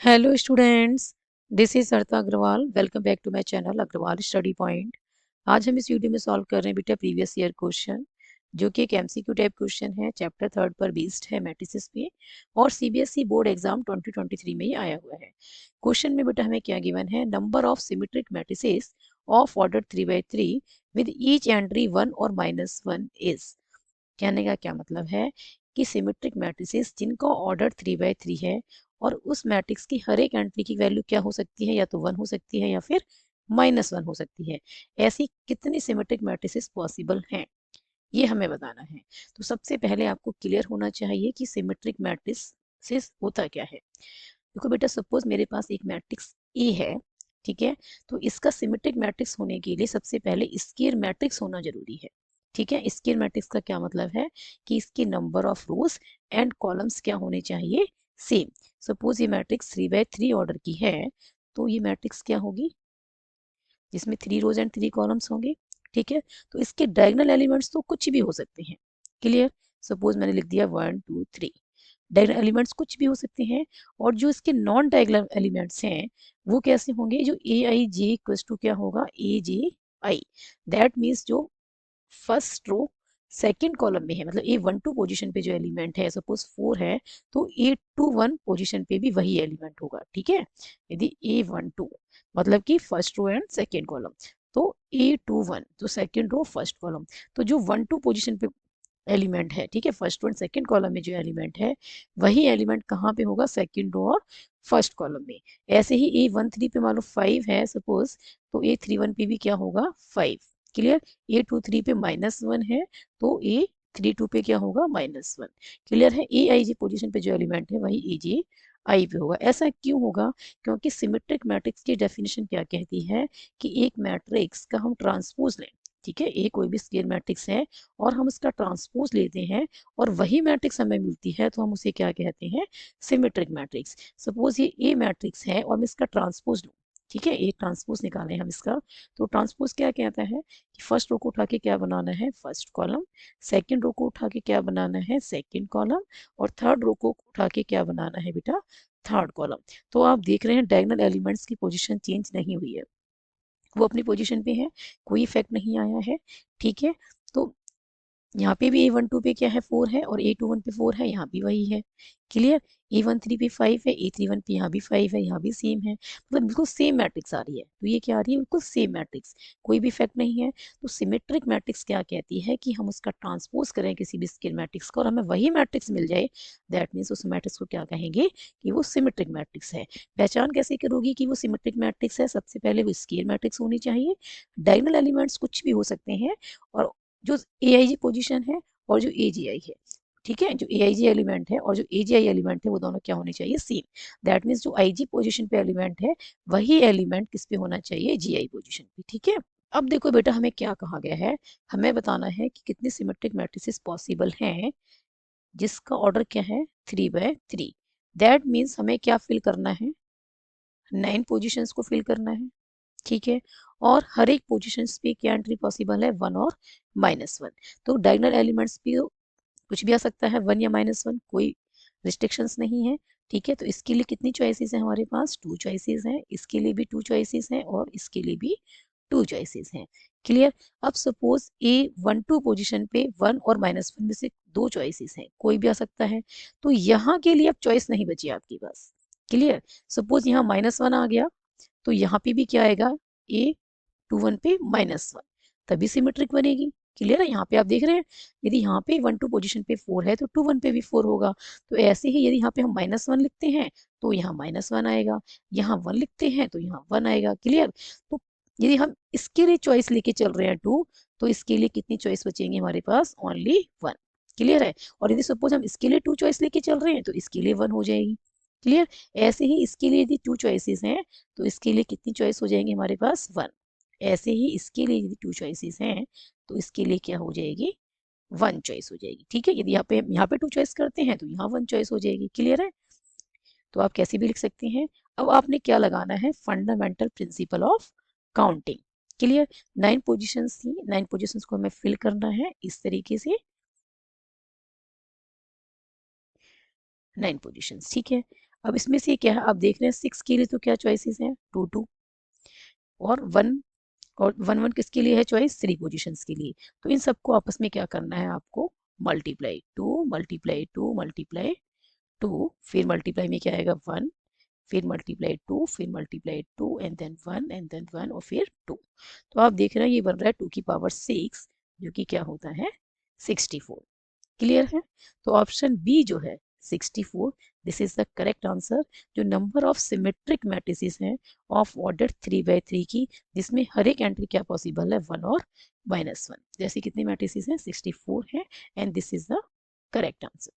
Hello students, this is Sarita Agarwal. Welcome back to my channel Agarwal study point. आज हम इस video में सॉल्व कर रहे हैं बेटा प्रीवियस ईयर क्वेश्चन, जो कि एक एमसीक्यू टाइप क्वेश्चन है। चैप्टर 3 पर बेस्ड है मैट्रिसेस पे, और सीबीएसई बोर्ड एग्जाम 2023 में ही आया हुआ है। क्वेश्चन में बेटा हमें क्या गिवन है, number of symmetric matrices of order 3 by 3 with each entry 1 और -1 इज। कहने का क्या मतलब है कि सिमेट्रिक मैट्रिसेस जिनका ऑर्डर 3 by 3 है और उस मैट्रिक्स की हर एक एंट्री की वैल्यू क्या हो सकती है, या तो 1 हो सकती है या फिर -1 हो सकती है। ऐसी कितनी सिमेट्रिक मैट्रिसेस पॉसिबल हैं, ये हमें बताना है। तो सबसे पहले आपको क्लियर होना चाहिए कि सिमेट्रिक मैट्रिसेस होता क्या है। देखो बेटा, सपोज मेरे पास एक मैट्रिक्स ए है, ठीक है। तो इसका सिमेट्रिक मैट्रिक्स होने के लिए सबसे पहले स्क्वायर मैट्रिक्स होना जरूरी है। ठीक है, स्क्वायर मैट्रिक्स का क्या मतलब है कि इसके number of rose and columns क्या होने चाहिए, सेम। सपोज ये मैट्रिक्स 3 by 3 ऑर्डर की है, तो ये मैट्रिक्स क्या होगी, जिसमें 3 रोज एंड 3 कॉलम्स होंगे। ठीक है, तो इसके डायगोनल एलिमेंट्स तो कुछ भी हो सकते हैं। क्लियर। सपोज मैंने लिख दिया 1 2 3। डायगोनल एलिमेंट्स कुछ भी हो सकते हैं। और जो इसके नॉन डायगोनल एलिमेंट्स हैं वो कैसे होंगे, जो ए आई जे इक्वल्स टू क्या होगा, ए जे आई। दैट मीन्स जो फर्स्ट रो सेकंड कॉलम में है, मतलब A12 पोजीशन पे जो एलिमेंट है, सपोज 4 है, तो A21 पोजीशन पे भी वही एलिमेंट होगा। ठीक है, यदि A12 मतलब कि first row and second column, तो A21 तो सेकंड रो फर्स्ट कॉलम, तो जो 1 2 पोजीशन पे एलिमेंट है, ठीक है, first row and second column में जो एलिमेंट है, वही एलिमेंट कहाँ पे होगा, सेकंड रो और फर्स्ट कॉलम में। ऐसे ही A13 पे मान लो 5 है सपोज, तो A31 पे भी क्या होगा, 5। क्लियर। A23 पे -1 है, तो A32 पे क्या होगा, -1। क्लियर है। ए आई जी पोजिशन पे जो एलिमेंट है वही ए जी आई पे होगा। ऐसा क्यों होगा, क्योंकि सिमेट्रिक मैट्रिक्स की डेफिनेशन क्या कहती है कि एक मैट्रिक्स का हम ट्रांसपोज लें। ठीक है, ए कोई भी स्केलर मैट्रिक्स है और हम उसका ट्रांसपोज लेते हैं और वही मैट्रिक्स हमें मिलती है, तो हम उसे क्या कहते हैं, सिमेट्रिक मैट्रिक्स। सपोज ये ए मैट्रिक्स है और मैं इसका ट्रांसपोज लूँ, ठीक है, एक ट्रांसपोज निकालें हम इसका, तो ट्रांसपोज क्या कहता है कि फर्स्ट रो को उठा के क्या बनाना है, फर्स्ट कॉलम। सेकंड रो को उठा के क्या बनाना है, सेकंड कॉलम। और थर्ड रो को उठा के क्या बनाना है बेटा, थर्ड कॉलम। तो आप देख रहे हैं डायगोनल एलिमेंट्स की पोजीशन चेंज नहीं हुई है, वो अपनी पोजीशन पे है, कोई इफेक्ट नहीं आया है। ठीक है, तो यहाँ पे भी A12 पे क्या है, 4 है, और A21 पे 4 है, यहाँ भी वही है। क्लियर। A13 पे 5 है, A31 पे यहाँ भी 5 है, यहाँ भी सेम है, मतलब बिल्कुल सेम मैट्रिक्स आ रही है। तो ये क्या आ रही है, बिल्कुल सेम मैट्रिक्स, कोई भी इफेक्ट नहीं है। तो सिमेट्रिक मैट्रिक्स क्या कहती है कि हम उसका ट्रांसपोज करें किसी भी स्केलर मैट्रिक्स का और हमें वही मैट्रिक्स मिल जाए, दैट मीन्स उस मैट्रिक्स को क्या कहेंगे कि वो सिमेट्रिक मैट्रिक्स है। पहचान कैसे करोगी कि वो सिमेट्रिक मैट्रिक्स है, सबसे पहले वो स्केलर मैट्रिक्स होनी चाहिए, डायगोनल एलिमेंट्स कुछ भी हो सकते हैं, और जो ए आई जी पोजिशन है और जो ए जी आई है, ठीक है, जो ए आई जी एलिमेंट है और जो ए जी आई एलिमेंट है वो दोनों क्या होने चाहिए, सेम। दैट मीन्स जो आई जी पोजिशन पे एलिमेंट है वही एलिमेंट किस पे होना चाहिए, जी आई पोजिशन पे। ठीक है, अब देखो बेटा हमें क्या कहा गया है, हमें बताना है कि कितनी सिमेट्रिक मैट्रिसेस पॉसिबल हैं जिसका ऑर्डर क्या है, 3 by 3। दैट मीन्स हमें क्या फिल करना है, 9 पोजिशंस को फिल करना है। ठीक है, और हर एक पोजीशंस पे क्या एंट्री पॉसिबल है, 1 और -1। तो डायगोनल एलिमेंट्स पे कुछ भी आ सकता है, 1 या -1, कोई रिस्ट्रिक्शंस नहीं है। ठीक है, तो इसके लिए कितनी चॉइसेस है हमारे पास, 2 चॉइसेस हैं, इसके लिए भी 2 चॉइसेस हैं और इसके लिए भी 2 चॉइसेस हैं। क्लियर। अब सपोज A12 पोजीशन पे 1 और -1 में से 2 चॉइसेस हैं, कोई भी आ सकता है, तो यहाँ के लिए अब चॉइस नहीं बची आपके पास। क्लियर। सपोज यहाँ -1 आ गया, तो यहाँ पे भी क्या आएगा, A21 पे -1, तभी सिमेट्रिक बनेगी। क्लियर है। यहाँ पे आप देख रहे हैं, यदि यहाँ पे 1 2 पोजीशन पे 4 है तो 2 1 पे भी 4 होगा। तो ऐसे ही यदि यहाँ पे हम -1 लिखते हैं तो यहाँ -1 आएगा, यहाँ 1 लिखते हैं तो यहाँ 1 आएगा। क्लियर। तो यदि हम इसके लिए चॉइस लेके चल रहे हैं 2, तो इसके लिए कितनी चॉइस बचेंगे हमारे पास, ओनली 1। क्लियर है। और यदि सपोज हम इसके लिए 2 चॉइस लेके चल रहे हैं तो इसके लिए 1 हो जाएगी। क्लियर। ऐसे ही इसके लिए यदि 2 चॉइसेस हैं तो इसके लिए कितनी चॉइस हो जाएंगे हमारे पास, 1। ऐसे ही इसके लिए यदि 2 चॉइसेस हैं तो इसके लिए क्या हो जाएगी, 1 चॉइस हो जाएगी। ठीक है, यदि यहाँ पे 2 चॉइस करते हैं तो यहाँ 1 चॉइस हो जाएगी। क्लियर है। तो आप कैसे भी लिख सकते हैं। अब आपने क्या लगाना है, fundamental principle of counting. Clear. 9 positions थी, 9 पोजिशंस को हमें फिल करना है इस तरीके से, 9 पोजिशंस। ठीक है। अब इसमें से क्या है, आप देख रहे हैं 6 के लिए तो क्या चॉइसेस हैं, 2 2 और 1, और 1 1 किसके लिए है चॉइस, 3 पोजीशंस के लिए। तो इन सबको आपस में क्या करना है आपको, मल्टीप्लाई, 2 मल्टीप्लाई 2 मल्टीप्लाई 2, फिर मल्टीप्लाई में क्या आएगा 1, फिर मल्टीप्लाई 2, फिर multiply 2 and then 1 and then 1 और फिर 2। तो आप देख रहे हैं ये बन रहा है 2 की पावर 6, जो कि क्या होता है 64। क्लियर है। तो ऑप्शन बी जो है 64, this is the correct answer. जो नंबर ऑफ सिमेट्रिक मैट्रिसेस हैं ऑफ ऑर्डर 3/3 की, जिसमें हर एक एंट्री क्या पॉसिबल है, 1 और -1। जैसे कितने मैट्रिसेस हैं, 64 है, and this is the correct answer.